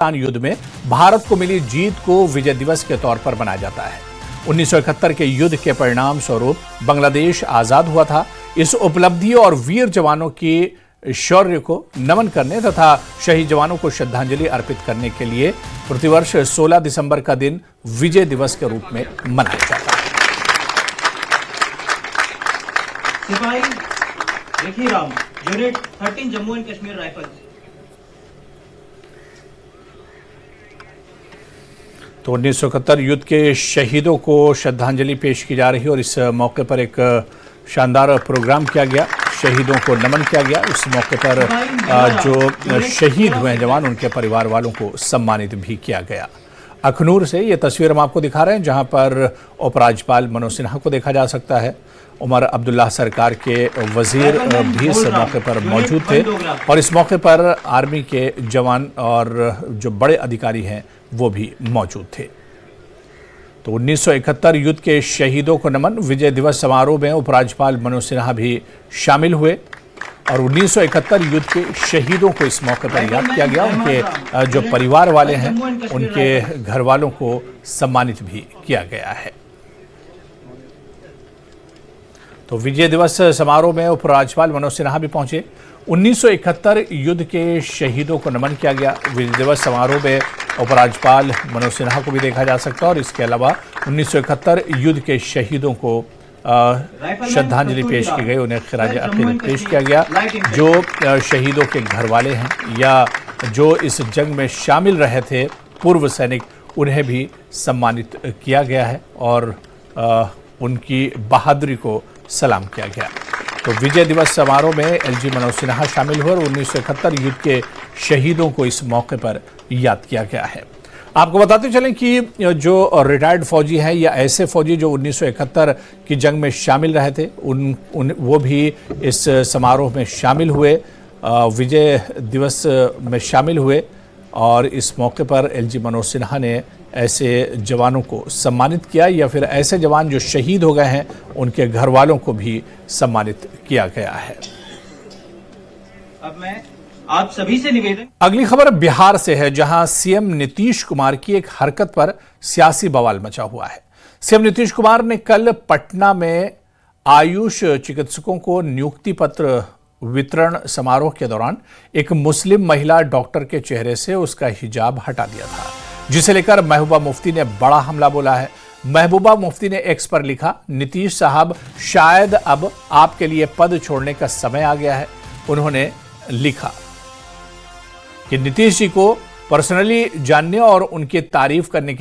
युद्ध में भारत को मिली जीत को विजय दिवस के तौर पर मनाया जाता है। 1971 के युद्ध के परिणाम स्वरूप बांग्लादेश आजाद हुआ था। इस उपलब्धि और वीर जवानों की शौर्य को नमन करने तथा शहीद जवानों को श्रद्धांजलि अर्पित करने के लिए प्रतिवर्ष 16 दिसंबर का दिन विजय दिवस के रूप में मनाया जाता है। सिपाही Rekhiram, unit 13 Jammu and Kashmir rifles. तो 1971 युद्ध के शहीदों को श्रद्धांजलि पेश की जा रही है और इस मौके पर एक शानदार प्रोग्राम किया गया, शहीदों को नमन किया गया। इस मौके पर जो शहीद हुए हैं जवान, उनके परिवार वालों को सम्मानित भी किया गया। अखनूर से ये तस्वीर हम आपको दिखा रहे हैं, जहां पर उपराज्यपाल मनोज सिन्हा को देखा जा सकता है। उमर अब्दुल्ला सरकार के वजीर भी इस मौके पर मौजूद थे और इस मौके पर आर्मी के जवान और जो बड़े अधिकारी हैं वो भी मौजूद थे। तो 1971 युद्ध के शहीदों को नमन विजय दिवस समारोह में उपराज्यपाल मनोज सिन्हा भी शामिल हुए और 1971 युद्ध के शहीदों को इस मौके पर याद किया गया। उनके जो परिवार वाले हैं, उनके घर वालों को सम्मानित भी किया गया है। तो विजय दिवस समारोह में उपराज्यपाल मनोज सिन्हा भी पहुंचे। 1971 युद्ध के शहीदों को नमन किया गया। विजय दिवस समारोह में उपराज्यपाल मनोज सिन्हा को भी देखा जा सकता है और इसके अलावा 1971 युद्ध के शहीदों को श्रद्धांजलि पेश की गई, उन्हें खिराज अकीदत पेश किया गया। जो शहीदों के घर वाले हैं या जो इस जंग में शामिल रहे थे पूर्व सैनिक, उन्हें भी सम्मानित किया गया है और उनकी बहादुरी को सलाम किया गया। तो विजय दिवस समारोह में एलजी मनोज सिन्हा शामिल हुए और 1971 युद्ध के शहीदों को इस मौके पर याद किया गया है। आपको बताते चलें कि जो रिटायर्ड फौजी हैं या ऐसे फौजी जो 1971 की जंग में शामिल रहे थे, वो भी इस समारोह में शामिल हुए, विजय दिवस में शामिल हुए और इस मौके पर एलजी मनोज सिन्हा ने ऐसे जवानों को सम्मानित किया या फिर ऐसे जवान जो शहीद हो गए हैं उनके घर वालों को भी सम्मानित किया गया है। अब मैं आप सभी से निवेदन। अगली खबर बिहार से है, जहां सीएम नीतीश कुमार की एक हरकत पर सियासी बवाल मचा हुआ है। सीएम नीतीश कुमार ने कल पटना में आयुष चिकित्सकों को नियुक्ति पत्र वितरण समारोह के दौरान एक मुस्लिम महिला डॉक्टर के चेहरे से उसका हिजाब हटा दिया था, जिसे लेकर महबूबा मुफ्ती ने बड़ा हमला बोला है। महबूबा मुफ्ती ने एक्स पर लिखा, नीतीश साहब शायद अब आपके लिए पद छोड़ने का समय आ गया है। उन्होंने लिखा कि नीतीश जी को पर्सनली जानने और उनकी तारीफ करने के